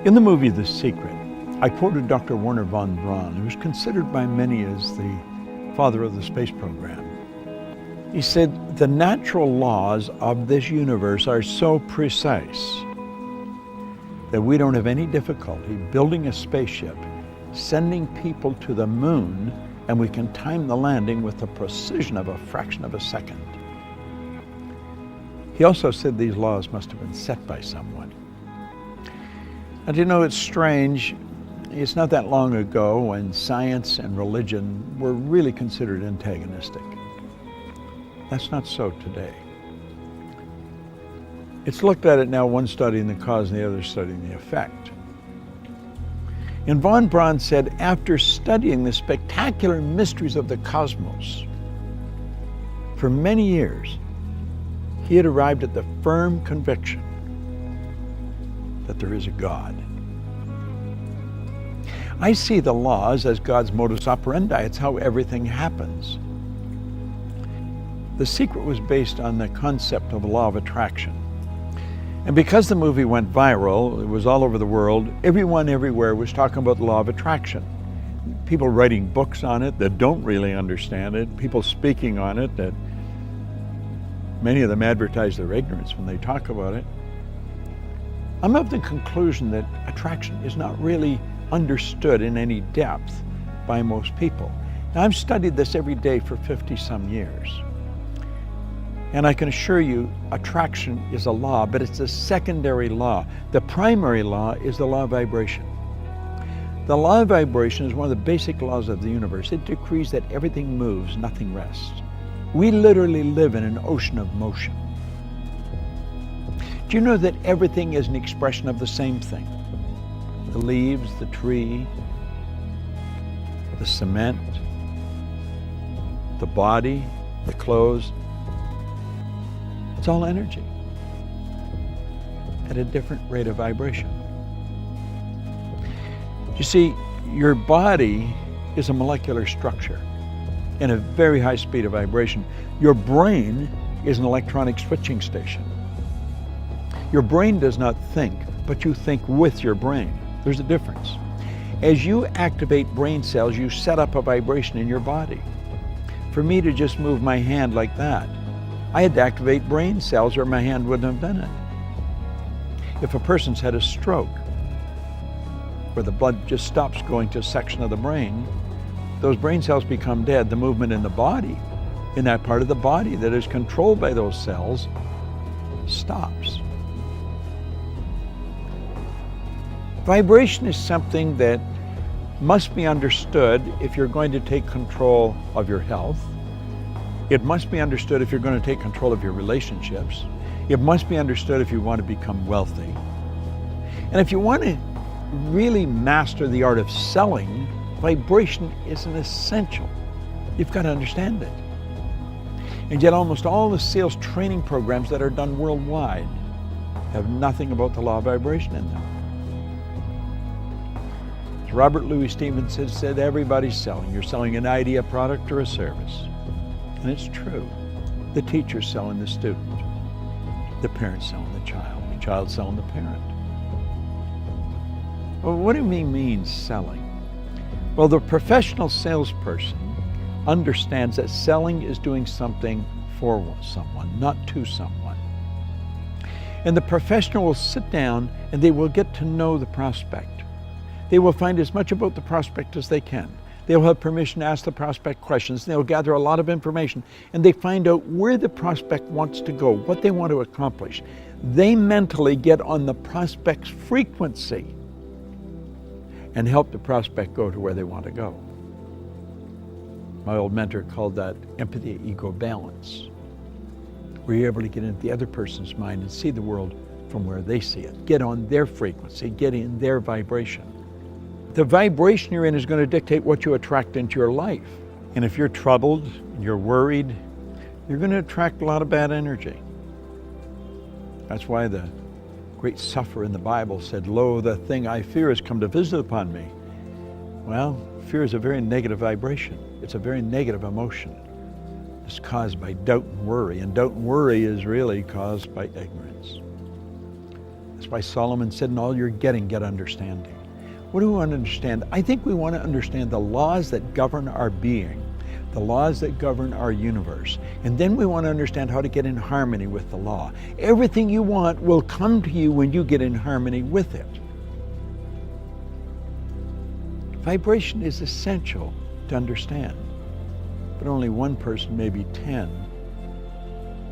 In the movie The Secret, I quoted Dr. Wernher von Braun, who is considered by many as the father of the space program. He said, the natural laws of this universe are so precise that we don't have any difficulty building a spaceship, sending people to the moon, and we can time the landing with the precision of a fraction of a second. He also said these laws must have been set by someone. And you know, it's strange. It's not that long ago when science and religion were really considered antagonistic. That's not so today. It's looked at it now, one studying the cause and the other studying the effect. And von Braun said, after studying the spectacular mysteries of the cosmos for many years, he had arrived at the firm conviction that there is a God. I see the laws as God's modus operandi. It's how everything happens. The Secret was based on the concept of the law of attraction. And because the movie went viral, it was all over the world, everyone everywhere was talking about the law of attraction. People writing books on it that don't really understand it, people speaking on it that many of them advertise their ignorance when they talk about it. I'm of the conclusion that attraction is not really understood in any depth by most people. Now, I've studied this every day for 50-some years. And I can assure you, attraction is a law, but it's a secondary law. The primary law is the law of vibration. The law of vibration is one of the basic laws of the universe. It decrees that everything moves, nothing rests. We literally live in an ocean of motion. Do you know that everything is an expression of the same thing? The leaves, the tree, the cement, the body, the clothes. It's all energy at a different rate of vibration. You see, your body is a molecular structure in a very high speed of vibration. Your brain is an electronic switching station. Your brain does not think, but you think with your brain. There's a difference. As you activate brain cells, you set up a vibration in your body. For me to just move my hand like that, I had to activate brain cells or my hand wouldn't have done it. If a person's had a stroke, where the blood just stops going to a section of the brain, those brain cells become dead. The movement in the body, in that part of the body that is controlled by those cells, stops. Vibration is something that must be understood if you're going to take control of your health. It must be understood if you're going to take control of your relationships. It must be understood if you want to become wealthy. And if you want to really master the art of selling, vibration is an essential. You've got to understand it. And yet almost all the sales training programs that are done worldwide have nothing about the law of vibration in them. As Robert Louis Stevenson said, everybody's selling. You're selling an idea, a product, or a service. And it's true. The teacher's selling the student. The parent's selling the child's selling the parent. Well, what do we mean selling? Well, the professional salesperson understands that selling is doing something for someone, not to someone. And the professional will sit down and they will get to know the prospect. They will find as much about the prospect as they can. They'll have permission to ask the prospect questions. They'll gather a lot of information and they find out where the prospect wants to go, what they want to accomplish. They mentally get on the prospect's frequency and help the prospect go to where they want to go. My old mentor called that empathy ego balance, where you're able to get into the other person's mind and see the world from where they see it. Get on their frequency, get in their vibration. The vibration you're in is going to dictate what you attract into your life. And if you're troubled, you're worried, you're going to attract a lot of bad energy. That's why the great sufferer in the Bible said, "Lo, the thing I fear has come to visit upon me." Well, fear is a very negative vibration. It's a very negative emotion. It's caused by doubt and worry, and doubt and worry is really caused by ignorance. That's That's why Solomon said, in all you're getting, get understanding. What do we want to understand? I think we want to understand the laws that govern our being, the laws that govern our universe. And then we want to understand how to get in harmony with the law. Everything you want will come to you when you get in harmony with it. Vibration is essential to understand, but only one person, maybe 10,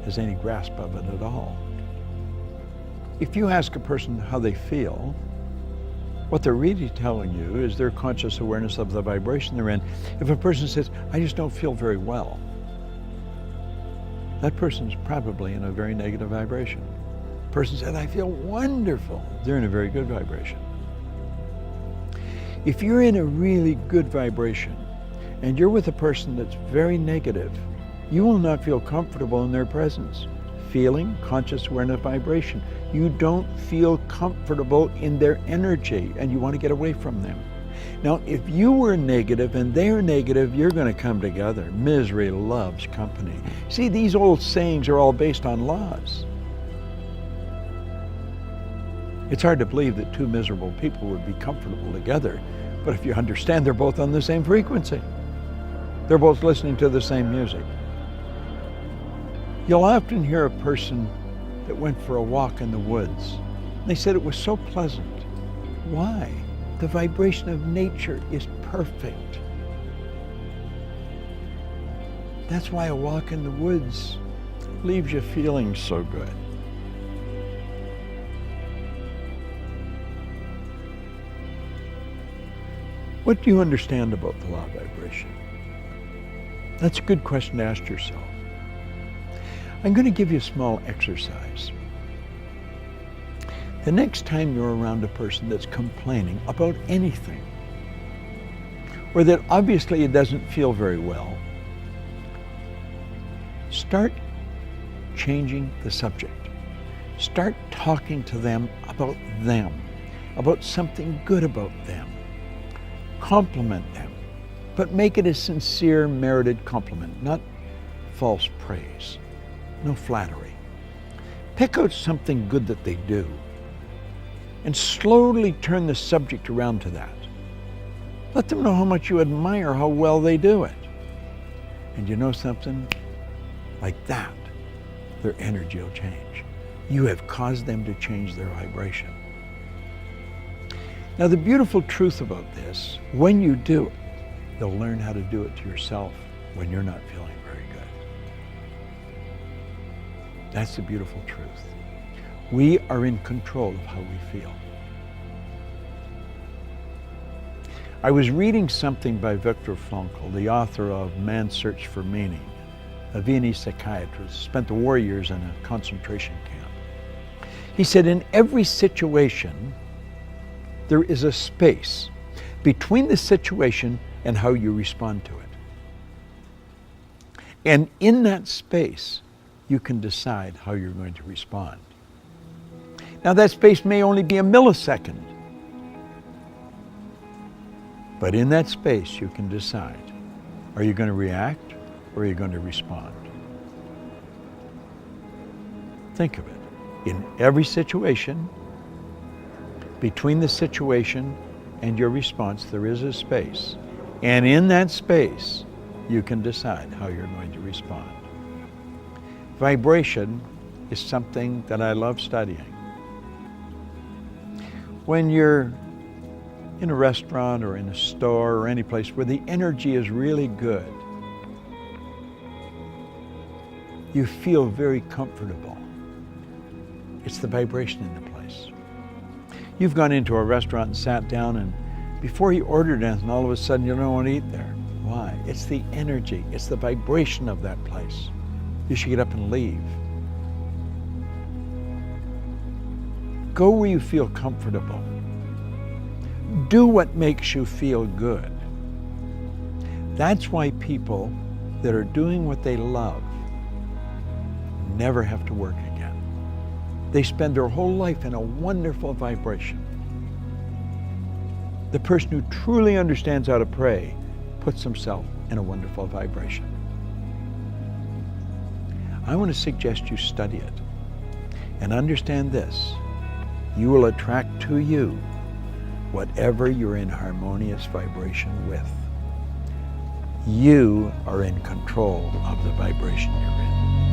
has any grasp of it at all. If you ask a person how they feel, what they're really telling you is their conscious awareness of the vibration they're in. If a person says, I just don't feel very well, that person's probably in a very negative vibration. A person said, I feel wonderful, they're in a very good vibration. If you're in a really good vibration and you're with a person that's very negative, you will not feel comfortable in their presence. Feeling, conscious awareness, vibration. You don't feel comfortable in their energy and you want to get away from them. Now, if you were negative and they're negative, you're going to come together. Misery loves company. See, these old sayings are all based on laws. It's hard to believe that two miserable people would be comfortable together, but if you understand they're both on the same frequency, they're both listening to the same music. You'll often hear a person that went for a walk in the woods. They said it was so pleasant. Why? The vibration of nature is perfect. That's why a walk in the woods leaves you feeling so good. What do you understand about the law of vibration? That's a good question to ask yourself. I'm going to give you a small exercise. The next time you're around a person that's complaining about anything, or that obviously it doesn't feel very well, start changing the subject. Start talking to them, about something good about them. Compliment them, but make it a sincere, merited compliment, not false praise. No flattery. Pick out something good that they do and slowly turn the subject around to that. Let them know how much you admire how well they do it. And you know something? Like that, their energy will change. You have caused them to change their vibration. Now, the beautiful truth about this, when you do it, you'll learn how to do it to yourself when you're not feeling very good. That's the beautiful truth. We are in control of how we feel. I was reading something by Viktor Frankl, the author of Man's Search for Meaning, a Viennese psychiatrist, spent the war years in a concentration camp. He said, in every situation, there is a space between the situation and how you respond to it. And in that space, you can decide how you're going to respond. Now, that space may only be a millisecond, but in that space, you can decide, are you going to react or are you going to respond? Think of it. In every situation, between the situation and your response, there is a space. And in that space, you can decide how you're going to respond. Vibration is something that I love studying. When you're in a restaurant or in a store or any place where the energy is really good, you feel very comfortable. It's the vibration in the place. You've gone into a restaurant and sat down, and before you ordered anything, all of a sudden you don't want to eat there. Why? It's the energy, it's the vibration of that place. You should get up and leave. Go where you feel comfortable. Do what makes you feel good. That's why people that are doing what they love never have to work again. They spend their whole life in a wonderful vibration. The person who truly understands how to pray puts himself in a wonderful vibration. I want to suggest you study it and understand this. you will attract to you whatever you're in harmonious vibration with. You are in control of the vibration you're in.